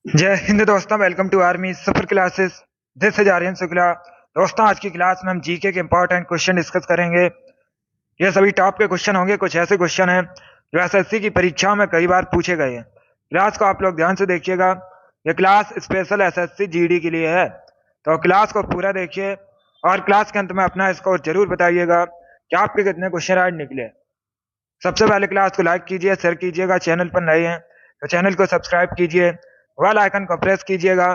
जय हिंद दोस्तों, welcome to army Safar classes. This is Aryan Shukla. दोस्तों, आज की क्लास में हम जीके के इंपॉर्टेंट क्वेश्चन डिस्कस करेंगे। ये सभी टॉप के क्वेश्चन होंगे। कुछ ऐसे क्वेश्चन हैं जो एसएससी की परीक्षाओं में कई बार पूछे गए हैं। क्लास को आप लोग ध्यान से देखिएगा। ये क्लास स्पेशल एसएससी जीडी के लिए है, तो क्लास को पूरा देखिए और क्लास के अंत में अपना स्कोर जरूर बताइएगा कि आपके कितने क्वेश्चन आज निकले। सबसे पहले क्लास को लाइक कीजिए, शेयर कीजिएगा। चैनल पर नए हैं तो चैनल को सब्सक्राइब कीजिए, बेल आइकन को प्रेस कीजिएगा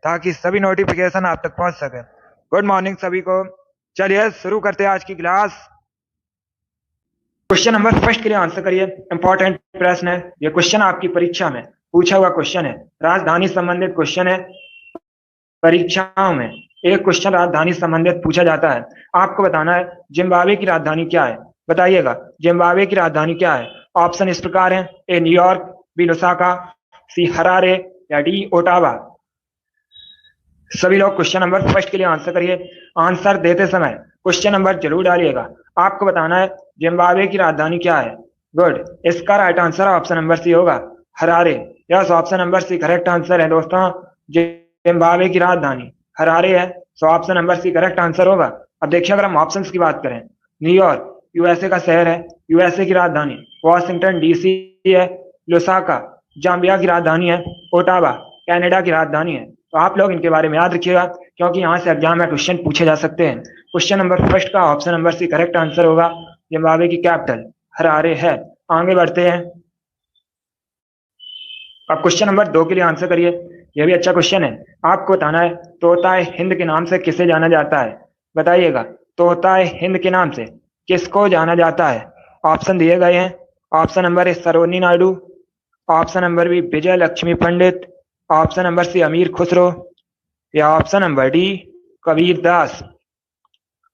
ताकि सभी नोटिफिकेशन आप तक पहुंच सके। गुड मॉर्निंग सभी को। चलिए शुरू करते हैं आज की क्लास। क्वेश्चन नंबर फर्स्ट के लिए आंसर करिए। इंपॉर्टेंट प्रश्न है, ये क्वेश्चन आपकी परीक्षा में पूछा हुआ क्वेश्चन है। राजधानी संबंधित क्वेश्चन है। परीक्षाओं में एक क्वेश्चन राजधानी संबंधित पूछा जाता है। आपको बताना है जिम्बाब्वे की राजधानी क्या है। बताइएगा जिम्बाब्वे की राजधानी क्या है। ऑप्शन इस प्रकार है: ए न्यूयॉर्क, बी लुसाका, सी हरारे या डी ओटावा। सभी लोग क्वेश्चन नंबर फर्स्ट के लिए आंसर करिए। आंसर देते समय क्वेश्चन नंबर जरूर डालिएगा। आपको बताना है जिम्बाब्वे की राजधानी क्या है। गुड। इसका right answer option number C होगा, Harare. Yes, option number C correct answer है दोस्तों। जिम्बाब्वे की राजधानी हरारे है, so option number C correct answer होगा। अब देखिए, अगर हम ऑप्शंस की बात करें, न्यूयॉर्क यूएसए का शहर है, यूएसए की राजधानी। वॉशिंगटन डीसी है। लुसाका जाम्बिया की राजधानी है। ओटावा कनाडा की राजधानी है। तो आप लोग इनके बारे में याद रखिएगा, क्योंकि यहाँ से एग्जाम में क्वेश्चन पूछे जा सकते हैं। क्वेश्चन नंबर फर्स्ट का option number C correct answer होगा। जिम्बाब्वे की कैपिटल हरारे है। आगे बढ़ते हैं। अब क्वेश्चन नंबर 2 के लिए आंसर करिए। यह भी अच्छा क्वेश्चन है। आपको बताना है तोताए हिंद के नाम से किसे जाना जाता है। बताइएगा तोताए हिंद के नाम से किसको जाना जाता है। ऑप्शन दिए गए हैं। Option number A Sarojini Naidu, option number B Vijay Lakshmi Pandit, option number C Amir Khusro या option number D Kabir Das.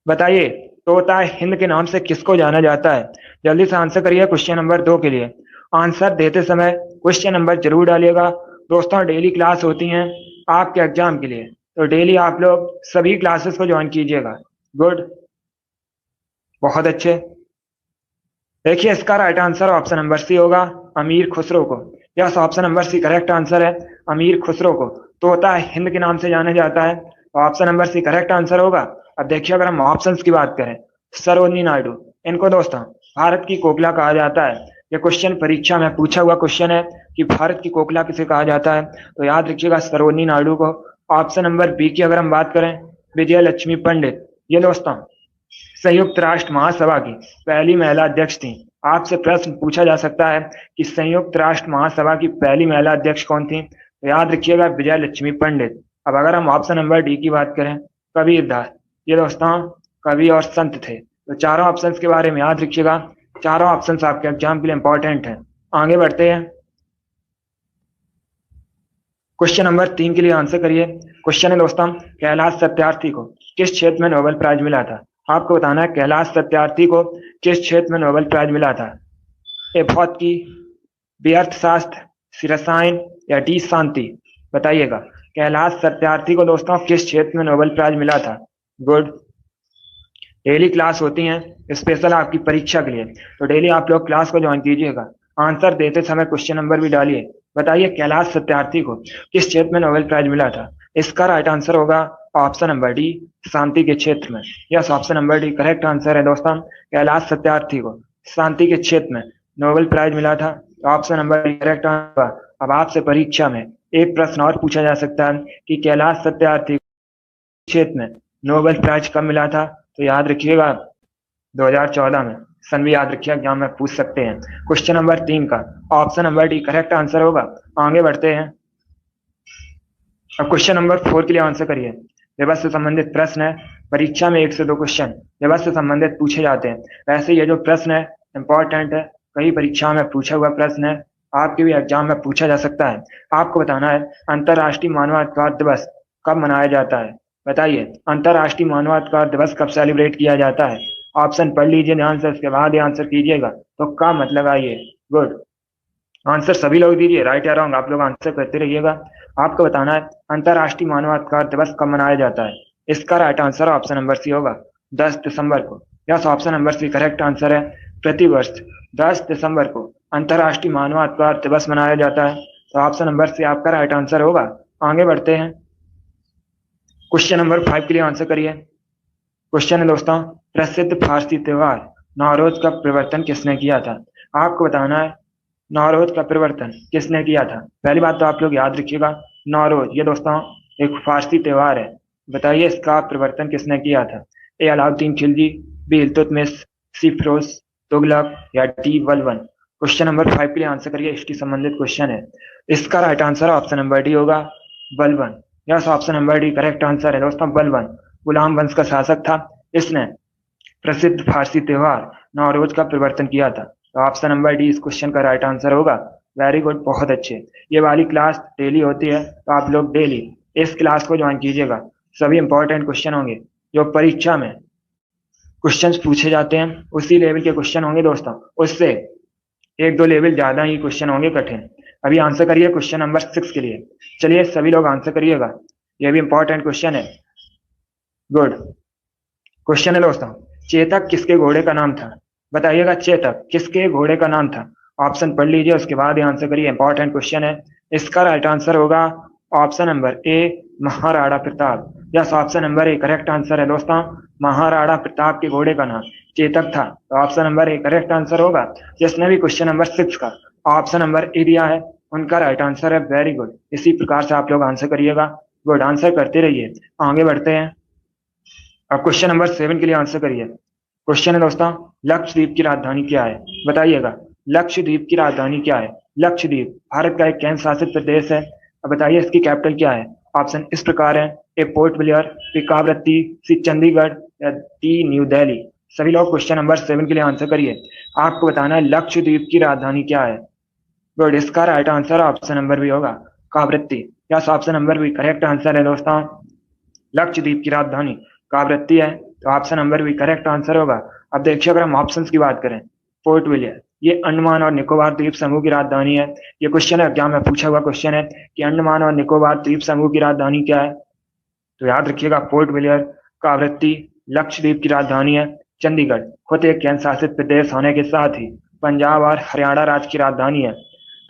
बताइए तोताए हिंद के नाम से किसको जाना जाता है। जल्दी से आंसर करिए क्वेश्चन नंबर 2 के लिए। आंसर देते समय क्वेश्चन नंबर जरूर डालिएगा। दोस्तों, डेली क्लास होती हैं आपके एग्जाम के लिए, तो डेली आप लोग सभी क्लासेस को ज्वाइन कीजिएगा। गुड, बहुत अच्छे। देखिए, इसका right answer option number C होगा, अमीर खुसरो को। Yes, option number C correct answer है। अमीर खुसरो को तोता हिंद के नाम से जाना जाता है, तो option number C correct answer होगा। अब देखिए, अगर हम ऑप्शंस की बात करें, सरोजिनी नायडू, इनको दोस्तों भारत की कोकिला कहा जाता है। ये क्वेश्चन परीक्षा में पूछा हुआ क्वेश्चन है कि भारत की कोकिला किसे कहा जाता है, तो याद रखिएगा सरोजिनी नायडू को। ऑप्शन नंबर बी की अगर हम बात करें, विजय लक्ष्मी पंडित, ये दोस्तों संयुक्त राष्ट्र महासभा की पहली महिला अध्यक्ष थी। आपसे प्रश्न पूछा जा सकता है कि संयुक्त राष्ट्र महासभा की पहली महिला अध्यक्ष कौन थी, तो याद रखिएगा विजय लक्ष्मी पंडित। अब अगर हम ऑप्शन नंबर डी की बात करें, कबीर दास, ये दोस्तों कवि और संत थे। तो चारों ऑप्शंस के बारे में याद रखिएगा। चारों ऑप्शंस आपके एग्जाम के लिए इंपॉर्टेंट हैं। आगे बढ़ते हैं। क्वेश्चन नंबर 3 के लिए आंसर करिए। क्वेश्चन है दोस्तों, कैलाश सत्यार्थी को किस क्षेत्र में नोबेल प्राइज मिला था। आपको बताना है कैलाश सत्यार्थी को किस क्षेत्र में नोबेल प्राइज मिला था। ए भौतिकी, बी अर्थशास्त्र, सी रसायन या डी शांति। बताइएगा कैलाश सत्यार्थी को दोस्तों किस क्षेत्र में नोबेल प्राइज मिला था। गुड। डेली क्लास होती हैं स्पेशल आपकी परीक्षा के लिए, तो डेली आप लोग क्लास को ज्वाइन कीजिएगा। आंसर देते समय क्वेश्चन नंबर भी डालिए। बताइए कैलाश सत्यार्थी को किस क्षेत्र में नोबेल प्राइज मिला था। इसका राइट आंसर होगा ऑप्शन नंबर डी, शांति के क्षेत्र में। Yes, option number D correct answer है दोस्तों। कैलाश सत्यार्थी को शांति के क्षेत्र में नोबेल प्राइज मिला था, तो option number D correct answer. अब आपसे परीक्षा में एक प्रश्न और पूछा जा सकता है कि कैलाश सत्यार्थी क्षेत्र में नोबेल प्राइज कब मिला था, तो याद रखिएगा 2014 में। सन भी याद रखिए, एग्जाम में पूछ सकते हैं। क्वेश्चन नंबर 3 का option number D correct answer होगा। आगे बढ़ते हैं। अब क्वेश्चन नंबर 4 के लिए आंसर करिए। दिवस से संबंधित प्रश्न है। परीक्षा में 1 से 2 क्वेश्चन दिवस से संबंधित पूछे जाते हैं। वैसे ये जो प्रश्न है इंपॉर्टेंट है, कई परीक्षाओं में पूछा हुआ प्रश्न है, आपके भी एग्जाम में पूछा जा सकता है। आपको बताना है अंतर्राष्ट्रीय मानवाधिकार दिवस कब मनाया जाता है। बताइए अंतर्राष्ट्रीय मानवाधिकार दिवस कब सेलिब्रेट किया जाता है। ऑप्शन पढ़ लीजिए ध्यान से, उसके बाद ही आंसर कीजिएगा। तो का मतलब आइए। गुड। आंसर सभी लोग दीजिए, राइट या रॉन्ग आप लोग आंसर करते रहिएगा। आपको बताना है अंतर्राष्ट्रीय मानवाधिकार दिवस कब मनाया जाता है। इसका right answer option number C होगा, 10 दिसंबर को। Yes, option number C correct answer है। प्रतिवर्ष 10 दिसंबर को अंतर्राष्ट्रीय मानवाधिकार दिवस मनाया जाता है, तो ऑप्शन नंबर सी आपका राइट आंसर होगा। आगे बढ़ते हैं, क्वेश्चन नंबर 5 के लिए आंसर करिए। क्वेश्चन है दोस्तों, प्रसिद्ध फारसी त्योहार नौरोज का प्रवर्तन किसने किया था? आपको बताना है नौरोज का प्रवर्तन किसने किया था। पहली बात तो आप लोग याद रखिएगा, नौरोज ये दोस्तों एक फारसी त्योहार है। बताइए इसका प्रवर्तन किसने किया था? ए अलाउद्दीन खिलजी, बी इल्तुतमिश, सी फिरोज तुगलक या डी बलबन। क्वेश्चन नंबर 5 के लिए आंसर करिए, इसकी संबंधित क्वेश्चन है। इसका right answer option number D होगा, Balban. Yes, option number D correct answer है दोस्तों, बलबन गुलाम वंश का शासक था। इसने प्रसिद्ध फारसी त्योहार नौरोज का प्रवर्तन किया था। तो ऑप्शन नंबर डी इस क्वेश्चन का राइट आंसर होगा। वेरी गुड, बहुत अच्छे। ये वाली क्लास डेली होती है, तो आप लोग डेली इस क्लास को ज्वाइन कीजिएगा। सभी इंपॉर्टेंट क्वेश्चन होंगे जो परीक्षा में क्वेश्चंस पूछे जाते हैं, उसी लेवल के क्वेश्चन होंगे दोस्तों। उससे एक दो लेवल ज्यादा ही क्वेश्चन होंगे कठिन। अभी आंसर करिए क्वेश्चन नंबर 6 के लिए। चलिए सभी लोग आंसर करिएगा, यह भी इंपॉर्टेंट क्वेश्चन है। गुड क्वेश्चन है दोस्तों, चेतक किसके घोड़े का नाम था? बताइएगा चेतक किसके घोड़े का नाम था। ऑप्शन पढ़ लीजिए, उसके बाद ही आंसर करिए, इंपॉर्टेंट क्वेश्चन है। इसका राइट आंसर होगा option number A, Maharana Pratap. Yes, option number A correct answer है दोस्तों, महाराणा प्रताप के घोड़े का नाम चेतक था। तो option number A correct answer होगा। जिसने भी क्वेश्चन नंबर 6 का ऑप्शन नंबर ए दिया है उनका राइट आंसर है। वेरी गुड, इसी प्रकार से आप लोग आंसर करिएगा। गुड, आंसर करते रहिए। आगे बढ़ते हैं, अब क्वेश्चन नंबर 7 के लिए आंसर करिए। क्वेश्चन है दोस्तों, लक्षद्वीप की राजधानी क्या है? बताइएगा लक्षद्वीप की राजधानी क्या है? लक्षद्वीप भारत का एक केंद्र शासित प्रदेश है। अब बताइए इसकी कैपिटल क्या है? ऑप्शन इस प्रकार है, ए पोर्ट ब्लेयर, बी कावरत्ती, सी चंडीगढ़ या डी न्यू दिल्ली। सभी लोग क्वेश्चन नंबर 7 के लिए आंसर करिए। आपको बताना है लक्षद्वीप की राजधानी क्या है। गुड, इसका right answer option number B होगा, Kavaratti. Yes, option number B correct answer है दोस्तों, लक्षद्वीप की राजधानी कावरत्ती है। तो option number B correct answer होगा। अब देखिए अगर हम ऑप्शंस की बात करें, पोर्ट विलियर ये अंडमान और निकोबार द्वीप समूह की राजधानी है। ये क्वेश्चन है एग्जाम में पूछा हुआ क्वेश्चन है कि अंडमान और निकोबार द्वीप समूह की राजधानी क्या है। तो याद रखिएगा पोर्ट विलियर, कावरत्ती लक्षद्वीप की राजधानी है। चंडीगढ़ खुद एक केंद्र शासित प्रदेश होने के साथ ही पंजाब और हरियाणा राज्य की राजधानी है।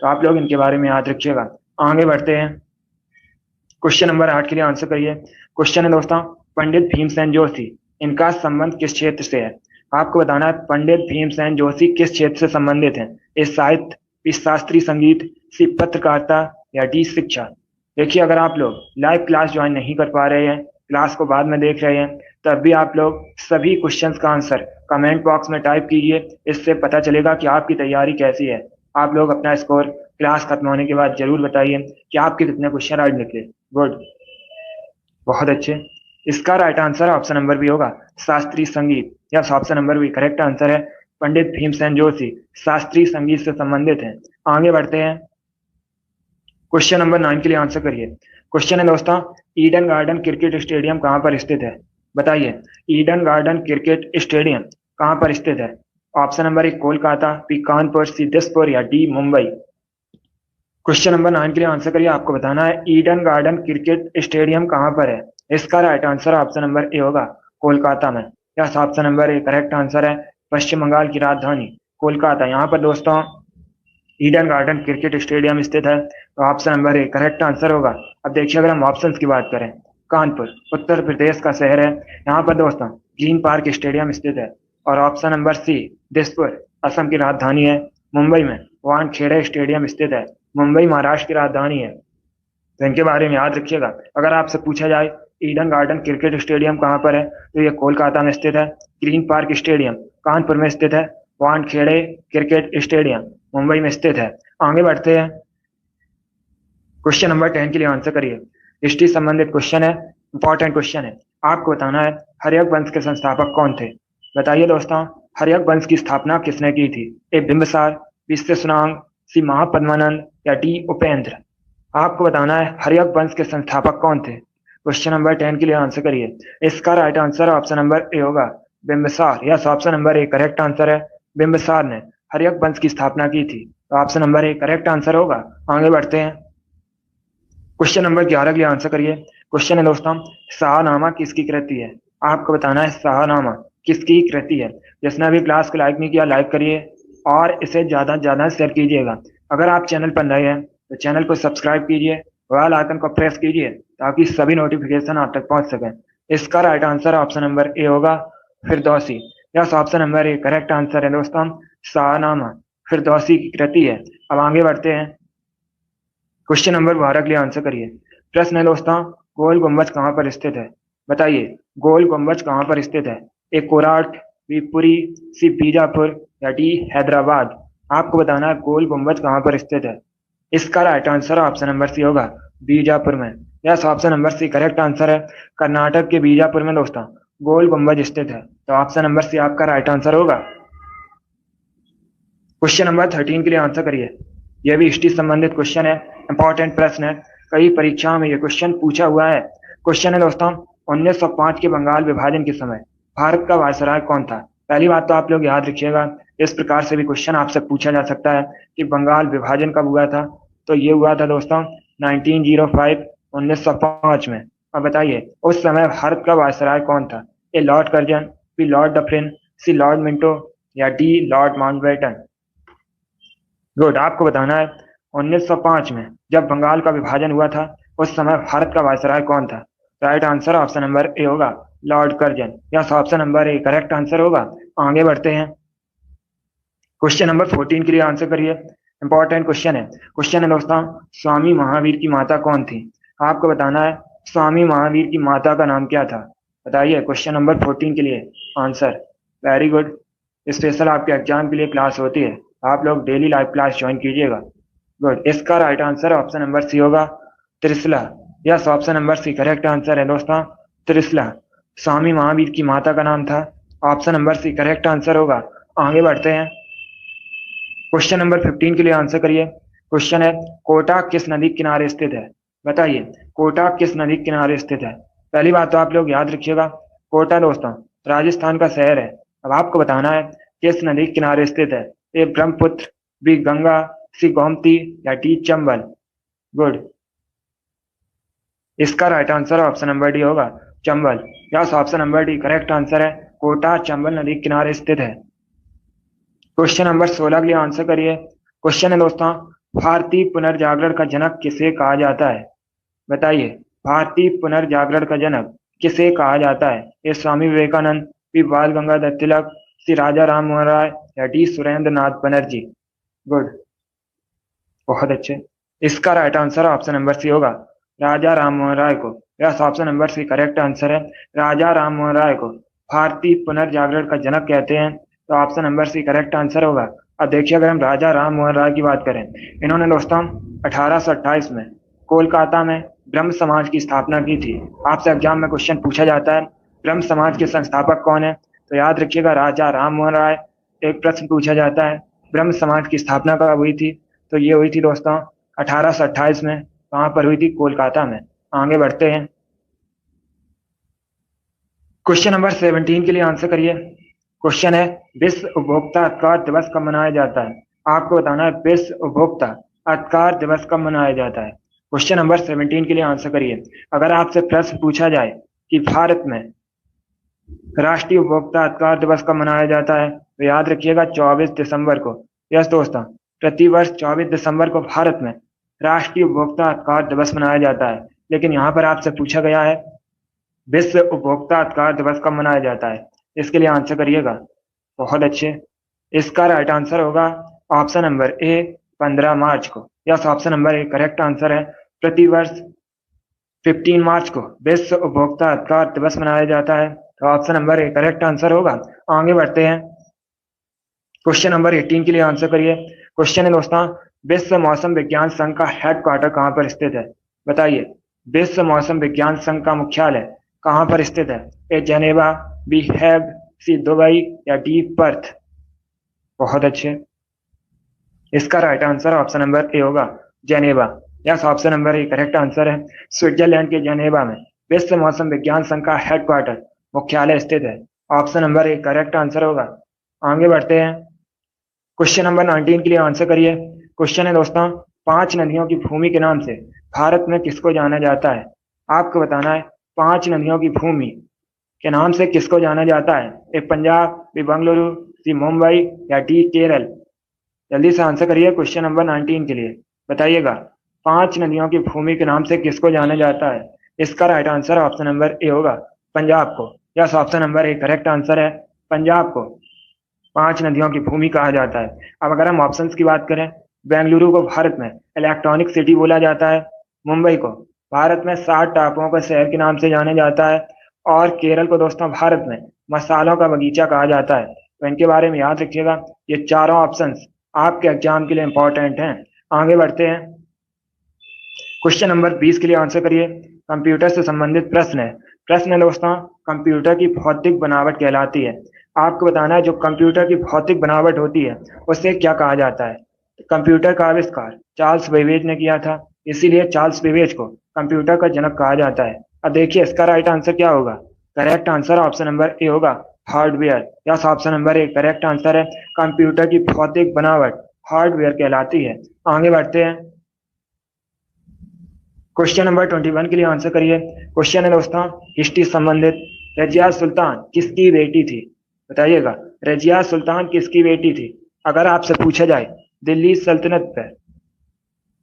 तो आप लोग इनके बारे में याद रखिएगा। आगे बढ़ते हैं, क्वेश्चन नंबर 8 के लिए आंसर करिए। क्वेश्चन है दोस्तों, पंडित भीमसेन जोशी इनका संबंध किस क्षेत्र से है? आपको बताना है पंडित भीमसेन जोशी किस क्षेत्र से संबंधित हैं। ए साहित्य, बी शास्त्रीय संगीत, सी पत्रकारिता या डी शिक्षा। देखिए अगर आप लोग लाइव क्लास ज्वाइन नहीं कर पा रहे हैं, क्लास को बाद में देख रहे हैं, तब भी आप लोग सभी क्वेश्चंस का आंसर कमेंट बॉक्स में टाइप कीजिए। इससे पता चलेगा कि आपकी तैयारी कैसी है। आप लोग अपना स्कोर क्लास खत्म होने के बाद जरूर बताइए कि आपके कितने क्वेश्चन आज निकले। गुड, बहुत अच्छे। इसका right answer option number B होगा, शास्त्रीय संगीत। Yes, option number B correct answer है। पंडित भीमसेन जोशी शास्त्रीय संगीत से संबंधित हैं। आगे बढ़ते हैं, क्वेश्चन नंबर 9 के लिए आंसर करिए। क्वेश्चन है दोस्तों, ईडन गार्डन क्रिकेट स्टेडियम कहां पर स्थित है? बताइए ईडन गार्डन क्रिकेट स्टेडियम कहां पर स्थित है? Option number A Kolkata, B Kanpur, C Dispur या डी मुंबई। क्वेश्चन नंबर 9 के लिए आंसर करिए। आपको बताना है ईडन गार्डन क्रिकेट स्टेडियम कहां पर है। इसका right answer option number A होगा, कोलकाता में। Yes, option number A correct answer है। पश्चिम बंगाल की राजधानी कोलकाता, यहाँ पर दोस्तों ईडन गार्डन क्रिकेट स्टेडियम स्थित है। तो option number A correct answer होगा। अब देखिए अगर हम ऑप्शंस की बात करें, कानपुर उत्तर प्रदेश का शहर है, यहाँ पर दोस्तों ग्रीन पार्क स्टेडियम स्थित है। और option number C Dispur Assam की राजधानी है। मुंबई में वानखेड़े स्टेडियम स्थित है, मुंबई महाराष्ट्र की राजधानी है। तो इनके बारे में याद रखिएगा। अगर आपसे पूछा जाए ईडन गार्डन क्रिकेट स्टेडियम कहाँ पर है, तो ये कोलकाता में स्थित है। ग्रीन पार्क स्टेडियम कानपुर में स्थित है। वानखेड़े क्रिकेट स्टेडियम मुंबई में स्थित है। आगे बढ़ते हैं, क्वेश्चन नंबर 10 के लिए आंसर करिए। हिस्ट्री संबंधित क्वेश्चन है, इंपॉर्टेंट क्वेश्चन है। आपको बताना है हर्यक वंश के संस्थापक कौन थे। बताइए दोस्तों हर्यक वंश की स्थापना किसने की थी? ए बिंबिसार, बी सुनांग, सी महापद्मानंद या डी उपेंद्र। आपको बताना है हर्यक वंश के संस्थापक कौन थे। क्वेश्चन नंबर 10 के लिए आंसर करिए। इसका right answer option number A होगा, Bimbisara. Yes, option number A correct answer है। बिंबिसार ने हर्यक वंश की स्थापना की थी। तो option number A correct answer होगा। आगे बढ़ते हैं, क्वेश्चन नंबर 11 के लिए आंसर करिए। क्वेश्चन है दोस्तों, शाहनामा किसकी कृति है? आपको बताना है शाहनामा किसकी कृति है। जिसने अभी क्लास को लाइक नहीं किया, लाइक करिए और इसे ज्यादा से ज्यादा शेयर कीजिएगा। अगर आप चैनल पर नए हैं तो चैनल को सब्सक्राइब कीजिए, बेल आइकन को प्रेस कीजिए ताकि सभी नोटिफिकेशन आप तक पहुंच सकें। इसका right answer option number A होगा, Firdausi. Yes, option number A correct answer है दोस्तों। शाहनामा फिरदौसी की कृति है। अब आगे बढ़ते हैं। क्वेश्चन नंबर 12 के लिए आंसर करिए। प्रश्न है दोस्तों, गोल गुम्बज कहाँ पर स्थित है? बताइए, गोल गुम्बज कहाँ पर स्थित है? ए कोराट, बी पुरी, सी बीजापुर या डी हैदराबाद? आपको बताना है गोल गुम्बज कहाँ पर स्थित है। इसका right answer option number C होगा, बीजापुर में। Yes, option number C correct answer है। कर्नाटक के बीजापुर में दोस्तों गोल गुम्बज स्थित है। तो ऑप्शन नंबर सी आपका राइट आंसर होगा। क्वेश्चन नंबर 13 के लिए आंसर करिए। यह भी हिस्ट्री संबंधित क्वेश्चन है, इंपॉर्टेंट प्रश्न है, कई परीक्षाओं में यह क्वेश्चन पूछा हुआ है। क्वेश्चन है दोस्तों, 1905 के बंगाल विभाजन के समय भारत का वायसराय कौन था? पहली बात तो आप लोग याद रखिएगा, इस प्रकार से भी क्वेश्चन आपसे पूछा जा सकता है कि बंगाल विभाजन कब हुआ था। तो ये हुआ था दोस्तों 1905, 1905 में। अब बताइए उस समय भारत का वायसराय कौन था? A Lord Curzon, B Lord Dufferin, C Lord Minto या डी लॉर्ड माउंटबेटन? गुड, आपको बताना है 1905 में जब बंगाल का विभाजन हुआ था उस समय भारत का वायसराय कौन था? Right answer option number A होगा, Lord Curzon. Yes, option number A correct answer होगा। आगे बढ़ते हैं। क्वेश्चन नंबर 14 के लिए आंसर करिए, इंपॉर्टेंट क्वेश्चन है। क्वेश्चन है दोस्तों, स्वामी महावीर की माता कौन थी? आपको बताना है स्वामी महावीर की माता का नाम क्या था। बताइए क्वेश्चन नंबर 14 के लिए आंसर। वेरी गुड, स्पेशल आपके एग्जाम के लिए क्लास होती है, आप लोग डेली लाइव क्लास ज्वाइन कीजिएगा। गुड, इसका right answer option number C होगा, Trishala. Yes, option number C correct answer है दोस्तों, त्रिशला। स्वामी महावीर की माता का नाम था। Option number C correct answer होगा। आगे बढ़ते हैं। क्वेश्चन नंबर 15 के लिए आंसर करिए। क्वेश्चन है, कोटा किस नदी के किनारे स्थित है? बताइए कोटा किस नदी के किनारे स्थित है? पहली बात तो आप लोग याद रखिएगा, कोटा दोस्तों राजस्थान का शहर है। अब आपको बताना है किस नदी के किनारे स्थित है। A Brahmaputra, B Ganga, C Gomti या डी चंबल? गुड, इसका right answer option number D होगा, Chambal. Yes, option number D correct answer है। कोटा चंबल नदी के किनारे स्थित है। क्वेश्चन नंबर 16 के लिए आंसर करिए। क्वेश्चन है दोस्तों, भारतीय पुनर्जागरण का जनक किसे कहा जाता है? बताइए भारतीय पुनर्जागरण का जनक किसे कहा जाता है? ए स्वामी विवेकानंद, बी बाल गंगाधर तिलक, सी राजा राम मोहन राय या डी सुरेंद्र नाथ बनर्जी? गुड, बहुत अच्छे। इसका right answer option number C होगा, राजा राम मोहन राय को। Yes, option number C correct answer है। राजा राम मोहन राय को भारतीय पुनर्जागरण का जनक कहते हैं। तो option number C correct answer होगा। अब देखिए, अगर हम राजा राम मोहन राय की बात करें, इन्होंने दोस्तों 1828 में कोलकाता में ब्रह्म समाज की स्थापना की थी। आपसे एग्जाम में क्वेश्चन पूछा जाता है ब्रह्म समाज के संस्थापक कौन है, तो याद रखिएगा राजा राम मोहन राय। एक प्रश्न पूछा जाता है ब्रह्म समाज की स्थापना कब हुई थी, तो ये हुई थी दोस्तों 1828 में। कहाँ पर हुई थी? कोलकाता में। आगे बढ़ते हैं। क्वेश्चन नंबर 17 के लिए आंसर करिए। क्वेश्चन है, विश्व उपभोक्ता अधिकार दिवस कब मनाया जाता है? आपको बताना है विश्व उपभोक्ता अधिकार दिवस कब मनाया जाता है। क्वेश्चन नंबर 17 के लिए आंसर करिए। अगर आपसे प्रश्न पूछा जाए कि भारत में राष्ट्रीय उपभोक्ता अधिकार दिवस कब मनाया जाता है, तो याद रखिएगा 24 दिसंबर को। यस दोस्तों, प्रतिवर्ष 24 दिसंबर को भारत में राष्ट्रीय उपभोक्ता अधिकार दिवस मनाया जाता है। लेकिन यहाँ पर आपसे पूछा गया है विश्व उपभोक्ता अधिकार दिवस कब मनाया जाता है, इसके लिए आंसर करिएगा। बहुत अच्छे, इसका राइट आंसर होगा ऑप्शन नंबर ए 15 मार्च को। Yes, option number A correct answer है। प्रतिवर्ष 15 मार्च को विश्व उपभोक्ता अधिकार दिवस मनाया जाता है। तो option number A correct answer होगा। आगे बढ़ते हैं। क्वेश्चन नंबर 18 के लिए आंसर करिए। क्वेश्चन है दोस्तों, विश्व मौसम विज्ञान संघ का हेडक्वार्टर कहाँ पर स्थित है? बताइए विश्व मौसम विज्ञान संघ का मुख्यालय कहाँ पर स्थित है? A Geneva, B Hague, C Dubai या डी पर्थ? बहुत अच्छे, इसका right answer option number A होगा, Geneva. Yes, option number A correct answer है। स्विट्जरलैंड के जेनेवा में विश्व मौसम विज्ञान संघ का हेडक्वार्टर मुख्यालय स्थित है। Option number A correct answer होगा। आगे बढ़ते हैं। क्वेश्चन नंबर 19 के लिए आंसर करिए। क्वेश्चन है दोस्तों, 5 नदियों की भूमि के नाम से भारत में किसको जाना जाता है? आपको बताना है 5 नदियों की भूमि के नाम से किसको जाना जाता है? ए पंजाब, बी बंगलुरु, सी मुंबई या डी केरल? जल्दी से आंसर करिए क्वेश्चन नंबर 19 के लिए, बताइएगा। 5 नदियों की भूमि के नाम से किसको जाना जाता है? इसका right answer option number A होगा, पंजाब को। Yes, option number A correct answer है, पंजाब को 5 नदियों की भूमि कहा जाता है। अब अगर हम ऑप्शंस की बात करें, बेंगलुरु को भारत में इलेक्ट्रॉनिक सिटी बोला जाता है, मुंबई को भारत में 7 टापुओं के शहर के नाम से जाना जाता है, और केरल को दोस्तों भारत में मसालों का बगीचा कहा जाता है। तो इनके बारे में याद रखिएगा, ये चारों ऑप्शंस आपके एग्जाम के लिए इंपॉर्टेंट हैं। आगे बढ़ते हैं, क्वेश्चन नंबर 20 के लिए आंसर करिए। कंप्यूटर से संबंधित प्रश्न है। प्रश्न है दोस्तों, कंप्यूटर की भौतिक बनावट कहलाती है। आपको बताना है जो कंप्यूटर की भौतिक बनावट होती है उसे क्या कहा जाता है। कंप्यूटर का आविष्कार चार्ल्स बेबेज ने किया था, इसीलिए चार्ल्स बेबेज को कंप्यूटर का जनक कहा जाता है। अब देखिए इसका राइट आंसर क्या होगा। Correct answer option number A होगा, hardware. Yes, option number A correct answer है। कंप्यूटर की भौतिक बनावट हार्डवेयर कहलाती है। आगे बढ़ते हैं, क्वेश्चन नंबर 21 के लिए आंसर करिए। क्वेश्चन है दोस्तों हिस्ट्री संबंधित। रजिया सुल्तान किसकी बेटी थी? बताइएगा, रजिया सुल्तान किसकी बेटी थी? अगर आपसे पूछा जाए दिल्ली सल्तनत पर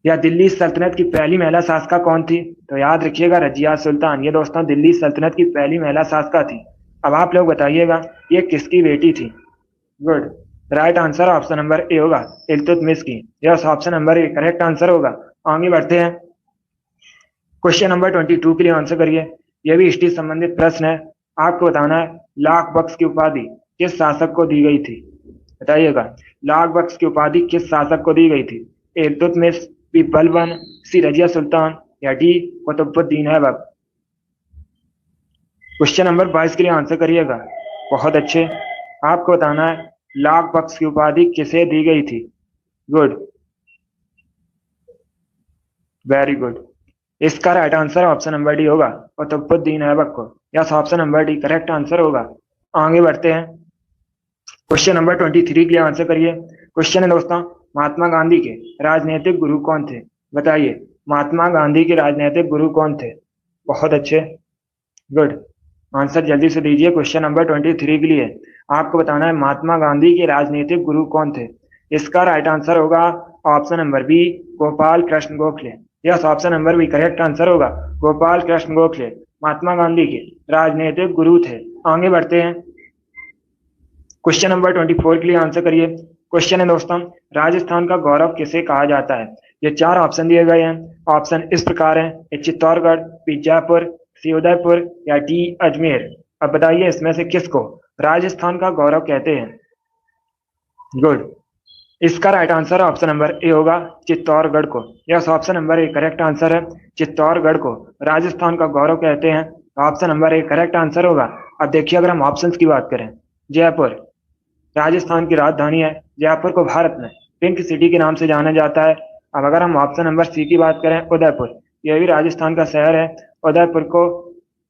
या दिल्ली सल्तनत की पहली महिला शासका कौन थी, तो याद रखिएगा रजिया सुल्तान। ये दोस्तों दिल्ली सल्तनत की पहली महिला शासका थी। अब आप लोग बताइएगा ये किसकी बेटी थी? Good, right answer option number A होगा, इल्तुतमिश की। Yes, option number A correct answer होगा। आगे बढ़ते हैं, क्वेश्चन नंबर 22 के लिए आंसर करिए। यह भी हिस्ट्री संबंधित प्रश्न है। आपको बताना है लाख बख्श की उपाधि किस शासक को दी गई थी? बताइएगा, लाख बख्श की उपाधि किस शासक को दी गई थी? इल्तुतमिश, बी बलबन, सी रजिया सुल्तान या D Qutbuddin Aibak. Question number 22 के लिए आंसर करिएगा। बहुत अच्छे, आपको बताना है लाख बख्श की उपाधि किसे दी गई थी? Good, very good. इसका right answer option number D होगा, कुतुबुद्दीन ऐबक को। Yes, option number D correct answer होगा। आगे बढ़ते हैं, क्वेश्चन नंबर 23 के लिए आंसर करिए। क्वेश्चन है दोस्तों महात्मा गांधी के राजनीतिक गुरु कौन थे? बताइए, महात्मा गांधी के राजनीतिक गुरु कौन थे? बहुत अच्छे, गुड, आंसर जल्दी से दीजिए। क्वेश्चन नंबर 23 के लिए आपको बताना है महात्मा गांधी के राजनीतिक गुरु कौन थे। इसका राइट आंसर होगा option number B, Gopal Krishna Gokhale. Yes, option number B correct answer होगा, गोपाल कृष्ण गोखले महात्मा गांधी के राजनीतिक गुरु थे। आगे बढ़ते हैं, क्वेश्चन नंबर 24 के लिए आंसर करिए। क्वेश्चन है दोस्तों राजस्थान का गौरव किसे कहा जाता है? ये 4 ऑप्शन दिए गए हैं। ऑप्शन इस प्रकार है, ए चित्तौड़गढ़, बी जयपुर, सी उदयपुर या डी अजमेर। अब बताइए इसमें से किसको राजस्थान का गौरव कहते हैं? गुड, इसका right answer option number A होगा, चित्तौड़गढ़ को। Yes, option number A correct answer है, चित्तौड़गढ़ को राजस्थान का गौरव कहते हैं। Option number A correct answer होगा। अब देखिए अगर हम ऑप्शंस की बात करें, जयपुर राजस्थान की राजधानी है, जयपुर को भारत में पिंक सिटी के नाम से जाना जाता है। अब अगर हम ऑप्शन नंबर सी की बात करें, उदयपुर, यह भी राजस्थान का शहर है, उदयपुर को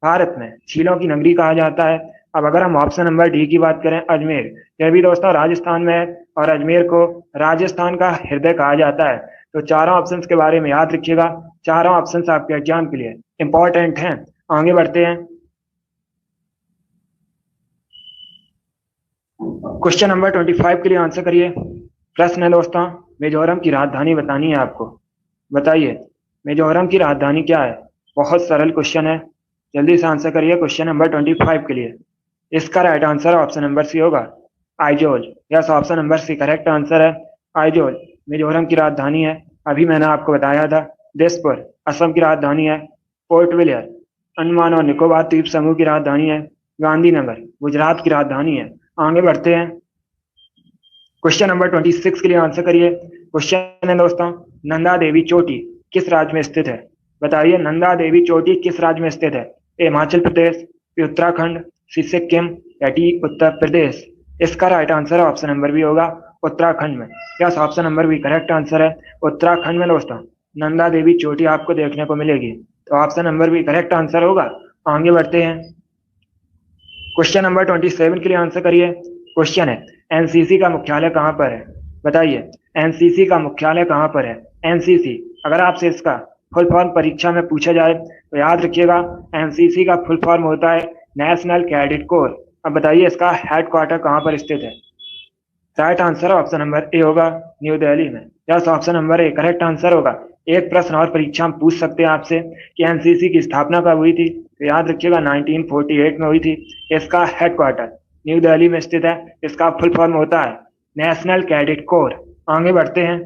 भारत में झीलों की नगरी कहा जाता है। अब अगर हम ऑप्शन नंबर डी की बात करें, अजमेर, यह भी दोस्तों राजस्थान में है और अजमेर को राजस्थान का हृदय कहा जाता है। तो चारों ऑप्शंस के बारे में याद रखिएगा, चारों ऑप्शंस आपके एग्जाम के लिए इंपॉर्टेंट हैं। आगे बढ़ते हैं, क्वेश्चन नंबर 25 के लिए आंसर करिए। प्रश्न है दोस्तों मिजोरम की राजधानी बतानी है आपको। बताइए मिजोरम की राजधानी क्या है? बहुत सरल क्वेश्चन है, जल्दी से आंसर करिए क्वेश्चन नंबर 25 के लिए। इसका right answer option number C होगा, Aizawl. Yes, option number C correct answer है, आइजोल मिजोरम की राजधानी है। अभी मैंने आपको बताया था। दिसपुर असम की राजधानी है। पोर्ट विलियर अंडमान और निकोबार द्वीप समूह की राजधानी है। गांधीनगर गुजरात की राजधानी है। आगे बढ़ते हैं, क्वेश्चन नंबर 26 के लिए आंसर करिए। क्वेश्चन है दोस्तों नंदा देवी चोटी किस राज्य में स्थित है? बताइए नंदा देवी चोटी किस राज्य में स्थित है? A Himachal Pradesh, B Uttarakhand, C Sikkim या डी उत्तर प्रदेश। इसका right answer option number B होगा, उत्तराखंड में। Yes, option number B correct answer है, उत्तराखंड में दोस्तों नंदा देवी चोटी आपको देखने को मिलेगी। तो option number B correct answer होगा। आगे बढ़ते हैं, क्वेश्चन नंबर 27 के लिए आंसर करिए। क्वेश्चन है एनसीसी का मुख्यालय कहां पर है? बताइए एनसीसी का मुख्यालय कहां पर है? एनसीसी अगर आपसे इसका फुल फॉर्म परीक्षा में पूछा जाए तो याद रखिएगा एनसीसी का फुल फॉर्म होता है नेशनल कैडेट कोर। अब बताइए इसका हेडक्वार्टर कहां पर स्थित है? Right answer option number A होगा, न्यू दिल्ली में। Yes, option number A correct answer होगा, एक प्रश्न और परीक्षा में पूछ सकते हैं आपसे कि एनसीसी की स्थापना कब हुई थी, तो याद रखिएगा 1948 में हुई थी। इसका हेडक्वार्टर न्यू दिल्ली में स्थित है। इसका फुल फॉर्म होता है नेशनल कैडेट कोर। आगे बढ़ते हैं,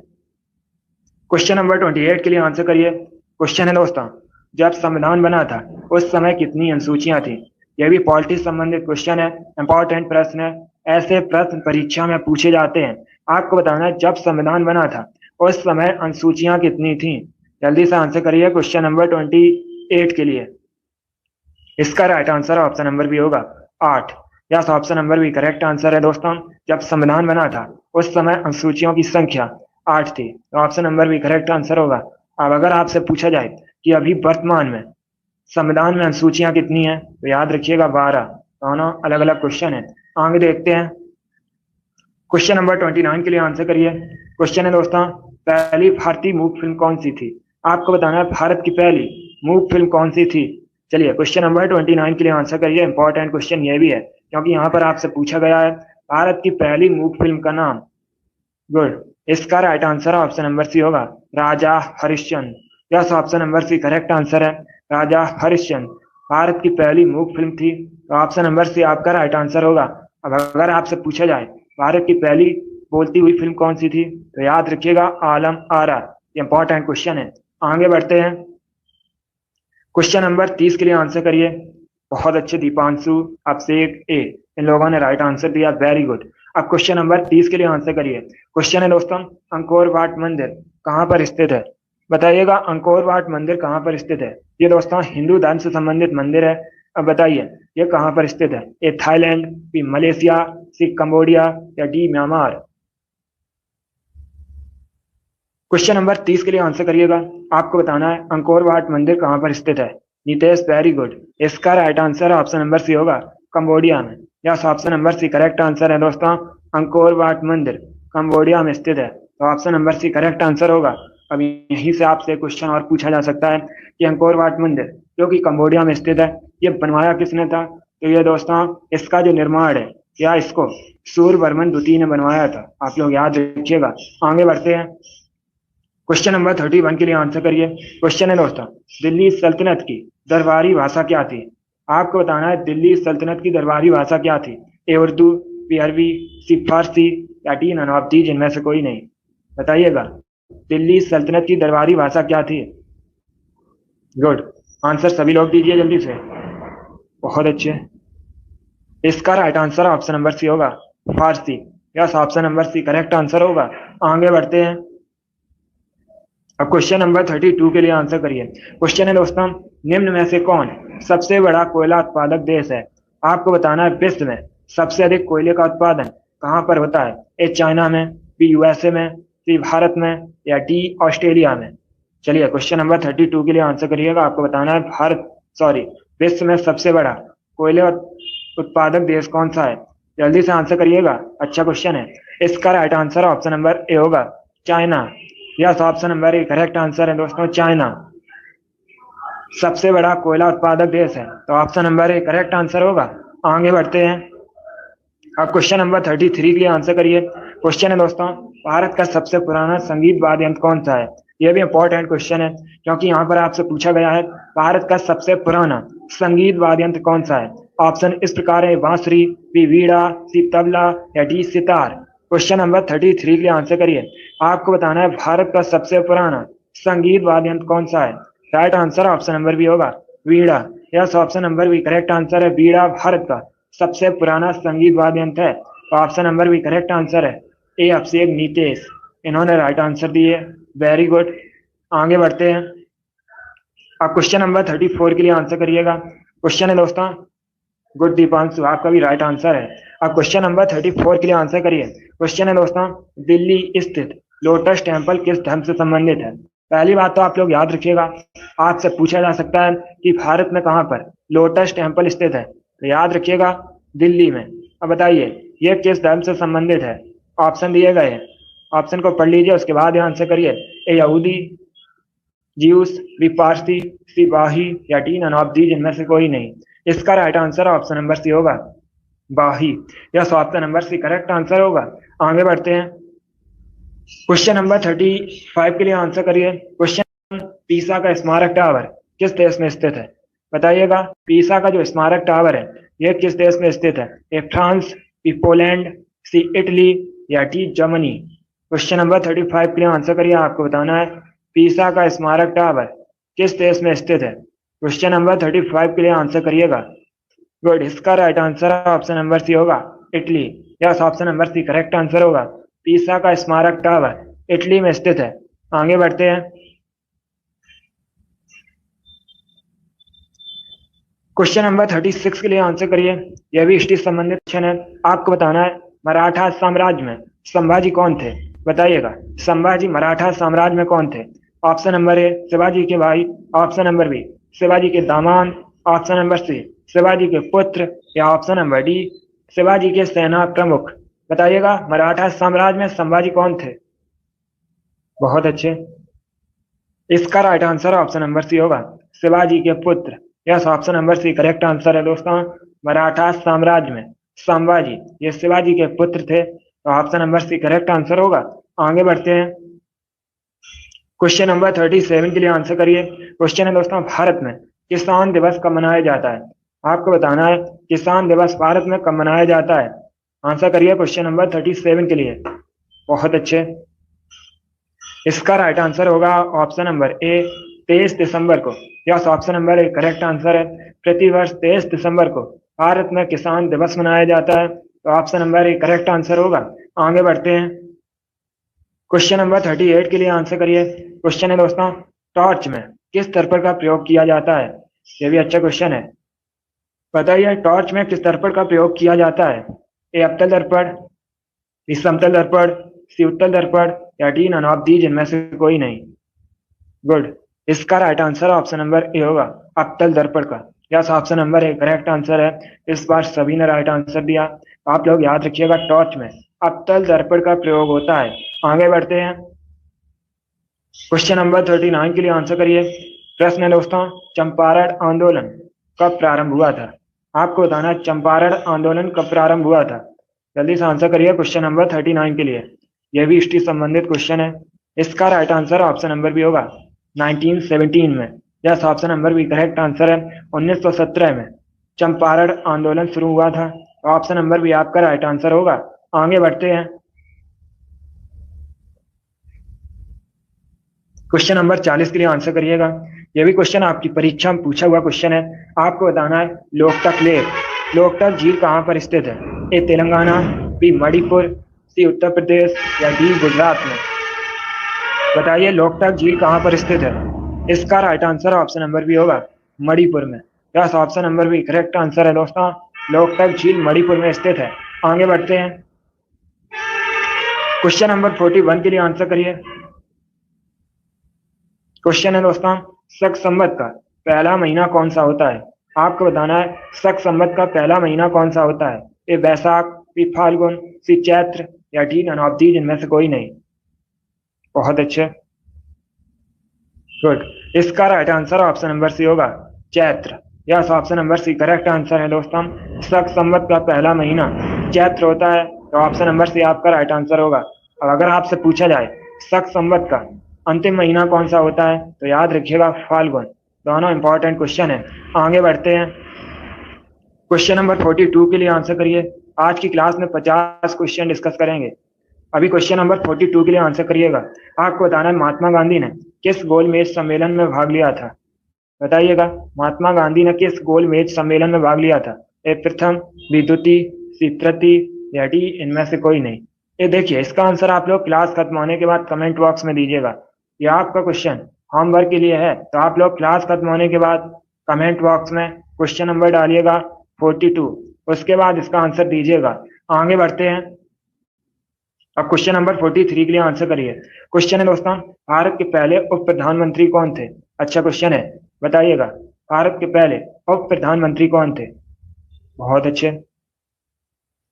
क्वेश्चन नंबर 28 के लिए आंसर करिए। क्वेश्चन है दोस्तों, जब संविधान बना था उस समय कितनी अनुसूचियां थी। यह भी पॉलिटिक्स संबंधित क्वेश्चन है, इंपॉर्टेंट प्रश्न है। ऐसे प्रश्न परीक्षा में पूछे जाते हैं। आपको बताना है जब संविधान बना था उस समय अनुसूचियां कितनी थी। जल्दी से आंसर करिए क्वेश्चन नंबर 28 के लिए। इसका right answer option number B होगा 8। Yes, option number B correct answer है दोस्तों। जब संविधान बना था उस समय अनुसूचियों की संख्या 8 थी, तो option number B correct answer होगा। अब अगर आपसे पूछा जाए कि अभी वर्तमान में संविधान में अनुसूचियां कितनी हैं, तो याद रखिएगा 12। दोनों अलग अलग क्वेश्चन है। आगे देखते हैं, क्वेश्चन नंबर 29 के लिए आंसर करिए। क्वेश्चन है दोस्तों, पहली भारतीय मूक फिल्म कौन सी थी। आपको बताना है भारत की पहली मूक फिल्म कौन सी थी। चलिए क्वेश्चन नंबर 29 के लिए आंसर करिए। इंपॉर्टेंट क्वेश्चन ये भी है क्योंकि यहाँ पर आपसे पूछा गया है भारत की पहली मूक फिल्म का नाम। गुड, इसका right answer option number C होगा Raja Harishchandra. Yes, option number C correct answer है राजा हरिश्चंद्र। भारत की पहली मूक फिल्म थी, तो ऑप्शन नंबर सी आपका राइट आंसर होगा। अब अगर आपसे पूछा जाए भारत की पहली बोलती हुई फिल्म कौन सी थी, तो याद रखिएगा आलम आरा। इंपॉर्टेंट क्वेश्चन है। आगे बढ़ते हैं, क्वेश्चन नंबर 30 के लिए आंसर करिए। बहुत अच्छे, दीपांशु, अभिषेक, ए, इन लोगों ने राइट आंसर दिया, वेरी गुड। अब क्वेश्चन नंबर 30 के लिए आंसर करिए। क्वेश्चन है दोस्तों, अंकोर वाट मंदिर कहाँ पर स्थित है। बताइएगा अंकोर वाट मंदिर कहाँ पर स्थित है। ये दोस्तों हिंदू धर्म से संबंधित मंदिर है। अब बताइए ये कहाँ पर स्थित है। A Thailand, B Malaysia, C Cambodia या डी म्यांमार। क्वेश्चन नंबर 30 के लिए आंसर करिएगा। आपको बताना है अंकोर वाट मंदिर कहाँ पर स्थित है। Nitesh, very good. इसका right answer option number C होगा कंबोडिया में। Yes, option number C correct answer है दोस्तों। अंकोर वाट मंदिर कंबोडिया में स्थित है, तो option number C correct answer होगा। अब यहीं से आपसे क्वेश्चन और पूछा जा सकता है कि अंकोर वाट मंदिर जो कि कंबोडिया में स्थित है, ये बनवाया किसने था। तो ये दोस्तों इसका जो निर्माण है या इसको सूर्यवर्मन द्वितीय ने बनवाया था। आप लोग याद रखिएगा। आगे बढ़ते हैं, क्वेश्चन नंबर 31 के लिए आंसर करिए। क्वेश्चन है दोस्तों, दिल्ली सल्तनत की दरबारी भाषा क्या थी। आपको बताना है दिल्ली सल्तनत की दरबारी भाषा क्या थी। ए उर्दू, बी अरबी, सी फारसी या डी नन ऑफ दीज इनमें से कोई नहीं। बताइएगा दिल्ली सल्तनत की दरबारी भाषा क्या थी। गुड, आंसर सभी लोग दीजिए जल्दी से। बहुत अच्छे, इसका right answer option number C होगा Farsi. Yes, option number C correct answer होगा। आगे बढ़ते हैं, अब क्वेश्चन नंबर 32 के लिए आंसर करिए। क्वेश्चन है दोस्तों, निम्न में से कौन सबसे बड़ा कोयला उत्पादक देश है। आपको बताना है विश्व में सबसे अधिक कोयले का उत्पादन कहाँ पर होता है। ए चाइना में, बी यूएसए में, सी भारत में या डी ऑस्ट्रेलिया में। चलिए क्वेश्चन नंबर 32 के लिए आंसर करिएगा। आपको बताना है विश्व में सबसे बड़ा कोयले उत्पादक देश कौन सा है। जल्दी से आंसर करिएगा, अच्छा क्वेश्चन है। इसका right answer option number A होगा China. Yes, option number A correct answer है दोस्तों, चाइना सबसे बड़ा कोयला उत्पादक देश है, तो option number A correct answer होगा। आगे बढ़ते हैं, अब क्वेश्चन नंबर 33 के लिए आंसर करिए। क्वेश्चन है दोस्तों, भारत का सबसे पुराना संगीत वाद्य यंत्र कौन सा है। यह भी इंपॉर्टेंट क्वेश्चन है क्योंकि यहाँ पर आपसे पूछा गया है भारत का सबसे पुराना संगीत वाद्य यंत्र कौन सा है। ऑप्शन इस प्रकार है बांसुरी, बी वीणा, सी तबला या डी सितार। क्वेश्चन नंबर 33 के लिए आंसर करिए। आपको बताना है भारत का सबसे पुराना संगीत वाद्य यंत्र कौन सा है। Right answer option number B होगा veena. Yes, option number B correct answer है, वीणा भारत का सबसे पुराना संगीत वाद्य यंत्र है, तो option number B correct answer है। ए अभिषेक, नीतेश, इन्होंने राइट आंसर दिए, वेरी गुड। आगे बढ़ते हैं, अब क्वेश्चन नंबर 34 के लिए आंसर करिएगा। क्वेश्चन है दोस्तों, गुड दीपांशु, आपका भी राइट आंसर है। अब क्वेश्चन नंबर 34 के लिए आंसर करिए। क्वेश्चन है दोस्तों, दिल्ली स्थित लोटस टेम्पल किस धर्म से संबंधित है। पहली बात तो आप लोग याद रखिएगा, आपसे पूछा जा सकता है कि भारत में कहाँ पर लोटस टेम्पल स्थित है, तो याद रखिएगा दिल्ली में। अब बताइए ये किस धर्म से संबंधित है। ऑप्शन दिए गए हैं, ऑप्शन को पढ़ लीजिए, उसके बाद आंसर करिए। ए यहूदी, ज्यूस, बी पारसी, सी बाही या डी नन ऑफ दीज इनमें से कोई नहीं। इसका right answer option number C होगा बाही। Yes, option number C correct answer होगा। आगे बढ़ते हैं, क्वेश्चन नंबर 35 के लिए आंसर करिए। क्वेश्चन पीसा का स्मारक टावर किस देश में स्थित है? बताइएगा, पीसा का जो स्मारक टावर है यह किस देश में स्थित है? A France, B Poland, C Italy या डी जर्मनी? क्वेश्चन नंबर 35 के लिए आंसर करिए। आपको बताना है पीसा का स्मारक टावर किस देश में स्थित है। क्वेश्चन नंबर 35 के लिए आंसर करिएगा। गुड, इसका right answer option number C होगा, Italy. Yes, option number C correct answer होगा। पीसा का स्मारक टावर इटली में स्थित है। आगे बढ़ते हैं। क्वेश्चन नंबर 36 के लिए आंसर करिए। यह भी हिस्ट्री संबंधित क्वेश्चन है। आपको बताना है मराठा साम्राज्य में संभाजी कौन थे? बताइएगा, संभाजी मराठा साम्राज्य में कौन थे? ऑप्शन नंबर ए शिवाजी के भाई, ऑप्शन नंबर बी शिवाजी के दामाद, ऑप्शन नंबर सी शिवाजी के पुत्र या ऑप्शन नंबर डी शिवाजी के सेना प्रमुख? बताइएगा, मराठा साम्राज्य में संभाजी कौन थे? बहुत अच्छे, इसका right answer option number C होगा, शिवाजी के पुत्र। Yes, option number C correct answer है दोस्तों। मराठा साम्राज्य में संभाजी ये शिवाजी के पुत्र थे, तो option number C correct answer होगा। आगे बढ़ते हैं। क्वेश्चन नंबर 37 के लिए आंसर करिए। क्वेश्चन है दोस्तों, भारत में किसान दिवस कब मनाया जाता है? आपको बताना है किसान दिवस भारत में कब मनाया जाता है। आंसर करिए क्वेश्चन नंबर 37 के लिए। बहुत अच्छे, इसका राइट आंसर होगा ऑप्शन नंबर ए 23 दिसंबर को। Yes, option number A correct answer है। प्रतिवर्ष 23 दिसंबर को भारत में किसान दिवस मनाया जाता है, तो option number A correct answer होगा। आगे बढ़ते हैं। क्वेश्चन नंबर 38 के लिए आंसर करिए। क्वेश्चन है दोस्तों, टॉर्च में किस दर्पण का प्रयोग किया जाता है? यह भी अच्छा क्वेश्चन है। बताइए, टॉर्च में किस दर्पण का प्रयोग किया जाता है? ए अवतल दर्पण, बी समतल दर्पण, सी उत्तल दर्पण या डी नन ऑफ दीज इनमें से कोई नहीं? गुड, इसका right answer option number A होगा, अवतल दर्पण का। Yes, option number A correct answer है। इस बार सभी ने राइट आंसर दिया। आप लोग याद रखिएगा, टॉर्च में अवतल दर्पण का प्रयोग होता है। आगे बढ़ते हैं। क्वेश्चन नंबर 39 के लिए आंसर करिए। प्रश्न है दोस्तों, चंपारण आंदोलन कब प्रारंभ हुआ था? आपको बताना है चंपारण आंदोलन कब प्रारंभ हुआ था। जल्दी से आंसर करिए क्वेश्चन नंबर 39 के लिए। यह भी हिस्ट्री संबंधित क्वेश्चन है। इसका राइट आंसर ऑप्शन नंबर भी होगा 1917 में। Yes, option number B correct answer है। 1917 में चंपारण आंदोलन शुरू हुआ था, तो ऑप्शन नंबर भी आपका राइट आंसर होगा। आगे बढ़ते हैं। क्वेश्चन नंबर 40 के लिए आंसर करिएगा। यह भी क्वेश्चन आपकी परीक्षा में पूछा हुआ क्वेश्चन है। आपको बताना है लोकटक लेक लोकटक झील कहाँ पर स्थित है? ए तेलंगाना, बी मणिपुर, सी उत्तर प्रदेश या डी गुजरात में? बताइए, लोकटक झील कहाँ पर स्थित है? इसका राइट आंसर ऑप्शन नंबर भी होगा मणिपुर में। Yes, option number B correct answer है दोस्तों। लोकटक झील मणिपुर में स्थित है। आगे बढ़ते हैं। क्वेश्चन नंबर 41 के लिए आंसर करिए। क्वेश्चन है दोस्तों, शक संवत का पहला महीना कौन सा होता है? आपको बताना है शक संवत का पहला महीना कौन सा होता है? ए वैशाख, बी फाल्गुन, सी चैत्र या डी नन ऑफ दीज इनमें से कोई नहीं? बहुत अच्छे, गुड, इसका right answer option number C होगा Chaitra. Yes, option number C correct answer है दोस्तों। शक संवत का पहला महीना चैत्र होता है, तो ऑप्शन नंबर सी आपका राइट आंसर होगा। अब अगर आपसे पूछा जाए शक संवत का अंतिम महीना कौन सा होता है, तो याद रखिएगा फाल्गुन। दोनों इंपॉर्टेंट क्वेश्चन है। आगे बढ़ते हैं। क्वेश्चन नंबर 42 के लिए आंसर करिए। आज की क्लास में 50 क्वेश्चन डिस्कस करेंगे। अभी क्वेश्चन नंबर 42 के लिए आंसर करिएगा। आपको बताना है महात्मा गांधी ने किस गोलमेज सम्मेलन में भाग लिया था? बताइएगा, महात्मा गांधी ने किस गोलमेज सम्मेलन में भाग लिया था? ए प्रथम, बी द्वितीय, सी तृतीय या डी इनमें से कोई नहीं? ये देखिए, इसका आंसर आप लोग क्लास खत्म होने के बाद कमेंट बॉक्स में दीजिएगा। यह आपका क्वेश्चन होमवर्क के लिए है, तो आप लोग क्लास खत्म होने के बाद कमेंट बॉक्स में क्वेश्चन नंबर डालिएगा 42, उसके बाद इसका आंसर दीजिएगा। आगे बढ़ते हैं। अब क्वेश्चन नंबर 43 के लिए आंसर करिए। क्वेश्चन है दोस्तों, भारत के पहले उप प्रधानमंत्री कौन थे? अच्छा क्वेश्चन है, बताइएगा भारत के पहले उप प्रधानमंत्री कौन थे? बहुत अच्छे,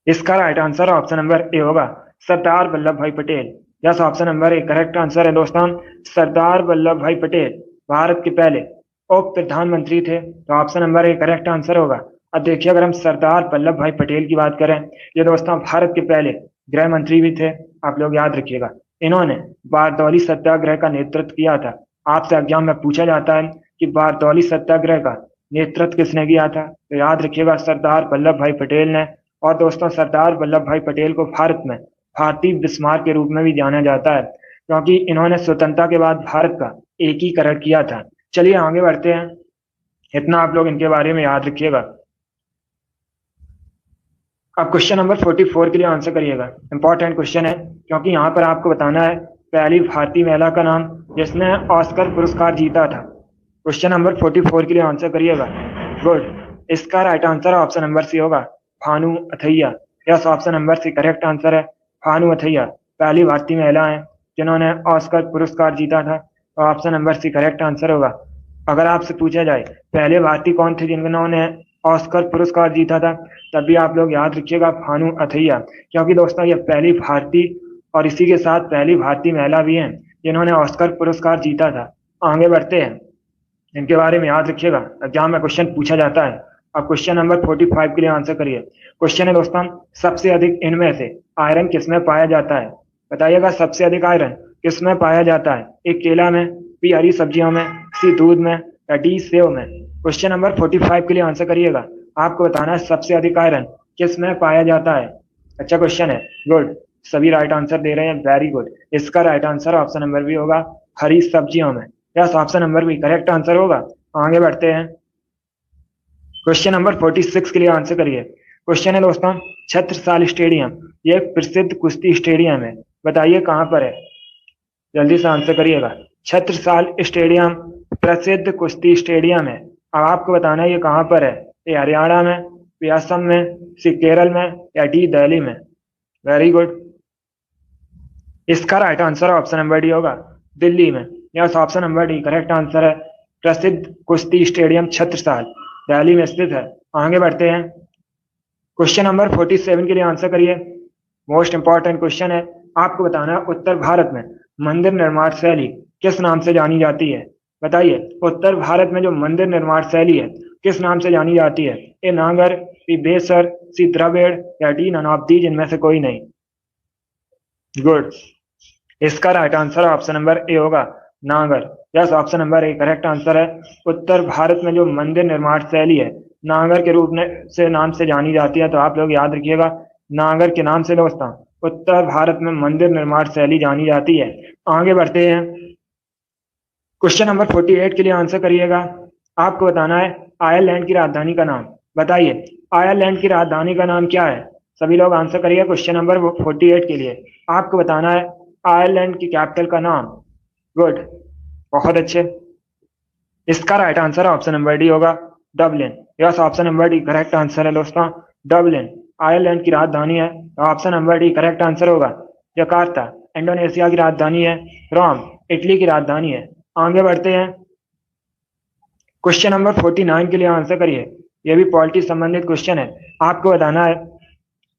इसका right answer option number A होगा सरदार वल्लभ भाई Patel. Yes, option number A correct answer है दोस्तों। सरदार वल्लभ भाई पटेल भारत के पहले उप प्रधानमंत्री थे, तो option number A correct answer होगा। अब देखिए, अगर हम सरदार वल्लभ भाई पटेल की बात करें, ये दोस्तों भारत के पहले गृह मंत्री भी थे। आप लोग याद रखिएगा, इन्होंने बारदौली सत्याग्रह का नेतृत्व किया था। आपसे एग्जाम में पूछा जाता है कि बारदौली सत्याग्रह का नेतृत्व किसने किया था, तो याद रखिएगा सरदार वल्लभ भाई पटेल ने। और दोस्तों सरदार वल्लभ भाई पटेल को भारत में भारतीय बिस्मार्क के रूप में भी जाना जाता है, क्योंकि इन्होंने स्वतंत्रता के बाद भारत का एकीकरण किया था। चलिए आगे बढ़ते हैं, इतना आप लोग इनके बारे में याद रखिएगा। अब क्वेश्चन नंबर 44 के लिए आंसर करिएगा। इंपॉर्टेंट क्वेश्चन है, क्योंकि यहाँ पर आपको बताना है पहली भारतीय महिला का नाम जिसने ऑस्कर पुरस्कार जीता था। क्वेश्चन नंबर 44 के लिए आंसर करिएगा। गुड। इसका right answer option number C होगा, Bhanu Athaiya. Yes, option number C correct answer है, भानु अथैया पहली भारतीय महिला है जिन्होंने ऑस्कर पुरस्कार जीता था। तो option number C correct answer होगा। अगर आपसे पूछा जाए पहले भारतीय कौन थे जिन्होंने ऑस्कर पुरस्कार जीता था, तब भी आप लोग याद रखिएगा भानु अथैया, क्योंकि दोस्तों ये पहली भारतीय और इसी के साथ पहली भारतीय महिला भी हैं जिन्होंने ऑस्कर पुरस्कार जीता था। आगे बढ़ते हैं, इनके बारे में याद रखिएगा, एग्जाम में क्वेश्चन पूछा जाता है। अब क्वेश्चन नंबर 45 के लिए आंसर करिए। क्वेश्चन है दोस्तों, सबसे अधिक इनमें से आयरन किसमें पाया जाता है? बताइएगा सबसे अधिक आयरन किसमें पाया जाता है? ए केला में, बी हरी सब्जियों में, सी दूध में, या डी सेव में। क्वेश्चन नंबर 45 के लिए आंसर करिएगा। आपको बताना है सबसे अधिक आयरन किस में पाया जाता है। अच्छा क्वेश्चन है, गुड, सभी राइट आंसर दे रहे हैं, वेरी गुड। इसका right answer option number B होगा, हरी सब्जियों में। Yes, option number B correct answer होगा। आगे बढ़ते हैं, क्वेश्चन नंबर 46 के लिए आंसर करिए। क्वेश्चन है दोस्तों, छत्रसाल स्टेडियम ये एक प्रसिद्ध कुश्ती स्टेडियम है, बताइए कहाँ पर है? जल्दी से आंसर करिएगा। छत्रसाल स्टेडियम प्रसिद्ध कुश्ती स्टेडियम है। अब आपको बताना है ये कहाँ पर है, ये हरियाणा में, ये असम में, सी केरल में, या डी दिल्ली में। Very good. इसका right answer option number D होगा, दिल्ली में। Yes, option number D correct answer है, प्रसिद्ध कुश्ती स्टेडियम छत्रसाल दिल्ली में स्थित है। आगे बढ़ते हैं, क्वेश्चन नंबर 47 के लिए आंसर करिए। मोस्ट इंपॉर्टेंट क्वेश्चन है, आपको बताना है उत्तर भारत में मंदिर निर्माण शैली किस नाम से जानी जाती है? बताइए उत्तर भारत में जो मंदिर निर्माण शैली है किस नाम से जानी जाती है? ए नागर, बी बेसर, सी द्रविड़, या डी नन ऑफ दीज इनमें से कोई नहीं। गुड। इसका right answer option number A होगा, नागर। Yes, option number A correct answer है। उत्तर भारत में जो मंदिर निर्माण शैली है नागर के रूप में से नाम से जानी जाती है। तो आप लोग याद रखिएगा, नागर के नाम से दोस्तों उत्तर भारत में मंदिर निर्माण शैली जानी जाती है। आगे बढ़ते हैं, क्वेश्चन नंबर 48 के लिए आंसर करिएगा। आपको बताना है आयरलैंड की राजधानी का नाम। बताइए आयरलैंड की राजधानी का नाम क्या है? सभी लोग आंसर करिए क्वेश्चन नंबर 48 के लिए। आपको बताना है आयरलैंड की कैपिटल का नाम। गुड, बहुत अच्छे। इसका right answer option number D होगा, Dublin. Yes, option number D correct answer है दोस्तों, डबलिन आयरलैंड की राजधानी है। Option number D correct answer होगा। जकार्ता इंडोनेशिया की राजधानी है। रोम इटली की राजधानी है। आगे बढ़ते हैं, क्वेश्चन नंबर 49 के लिए आंसर करिए। यह भी पॉलिटिक्स संबंधित क्वेश्चन है। आपको बताना है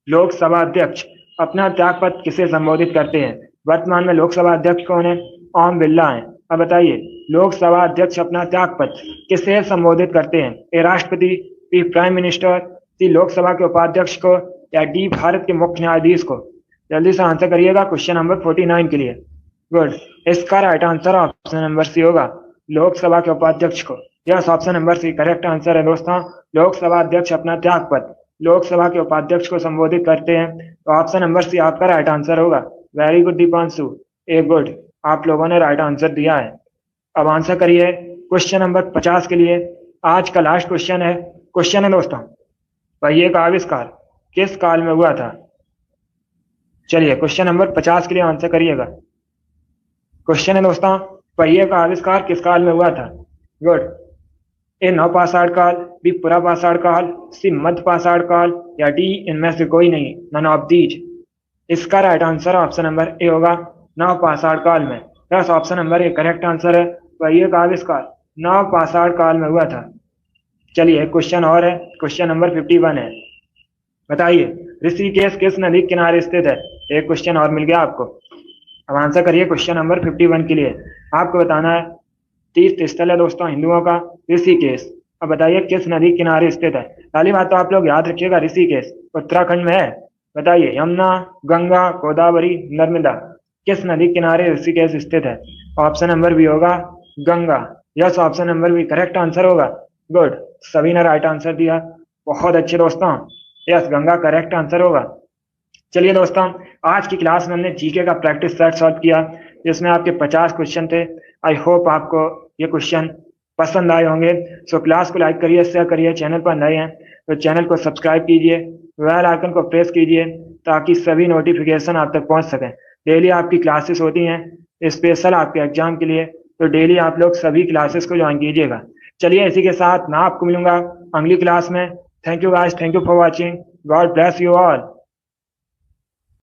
लोकसभा अध्यक्ष अपना त्यागपत्र किसे संबोधित करते हैं? वर्तमान में लोकसभा अध्यक्ष कौन है? ओम बिरला है। अब बताइए लोकसभा अध्यक्ष अपना त्यागपत्र किसे संबोधित करते हैं? ए राष्ट्रपति, बी प्राइम मिनिस्टर, सी लोकसभा के उपाध्यक्ष को, या डी भारत के मुख्य न्यायाधीश को। जल्दी से आंसर करिएगा क्वेश्चन नंबर 49 के लिए। गुड। इसका right answer option number C होगा, लोकसभा के उपाध्यक्ष को। Yes, option number C correct answer है दोस्तों, लोकसभा अध्यक्ष अपना त्यागपत्र लोकसभा के उपाध्यक्ष को संबोधित करते हैं। तो ऑप्शन नंबर सी आपका राइट आंसर होगा। Very good Deepanshu, a good, आप लोगों ने राइट आंसर दिया है। अब आंसर करिए क्वेश्चन नंबर 50 के लिए। आज का लास्ट क्वेश्चन है। क्वेश्चन है दोस्तों, पहिए का आविष्कार किस काल में हुआ था? चलिए क्वेश्चन नंबर 50 के लिए आंसर करिएगा। क्वेश्चन है दोस्तों, पहिए का आविष्कार किस काल में हुआ था? गुड। ए नवपाषाण काल, बी पुरापाषाण काल, सी मध्यपाषाण काल, या डी इनमें से कोई नहीं, नन ऑफ दीज। इसका right answer option number A होगा, नवपाषाण काल में। Yes, option number A correct answer है, पहिए का आविष्कार नवपाषाण काल में हुआ था। चलिए क्वेश्चन और है, क्वेश्चन नंबर 51 है। बताइए ऋषिकेश किस नदी के किनारे स्थित है? एक क्वेश्चन और मिल गया आपको। अब आंसर करिए क्वेश्चन नंबर 51 के लिए। आपको बताना है तीर्थ स्थल है दोस्तों हिंदुओं का ऋषिकेश। अब बताइए किस नदी के किनारे स्थित है? पहली बात तो आप लोग याद रखिएगा, ऋषिकेश उत्तराखंड में है। बताइए यमुना, गंगा, गोदावरी, नर्मदा, किस नदी किनारे ऋषिकेश स्थित है? ऑप्शन नंबर बी होगा, Ganga. Yes, option number B correct answer होगा। गुड, सभी ने राइट आंसर दिया। बहुत अच्छे दोस्तों, यस गंगा करेक्ट आंसर होगा। चलिए दोस्तों, आज की क्लास में हमने जीके का प्रैक्टिस सेट सॉल्व किया, जिसमें आपके 50 क्वेश्चन थे। आई होप आपको ये क्वेश्चन पसंद आए होंगे। सो क्लास को लाइक करिए, शेयर करिए, चैनल पर नए हैं तो चैनल को सब्सक्राइब कीजिए, बेल आइकन को प्रेस कीजिए ताकि सभी नोटिफिकेशन आप तक पहुंच सकें। डेली आपकी क्लासेस होती हैं स्पेशल आपके एग्जाम के लिए, तो डेली आप लोग सभी क्लासेस को ज्वाइन कीजिएगा। चलिए, इसी के साथ मैं आपको मिलूंगा अगली क्लास में। Thank you guys, thank you for watching. God bless you all.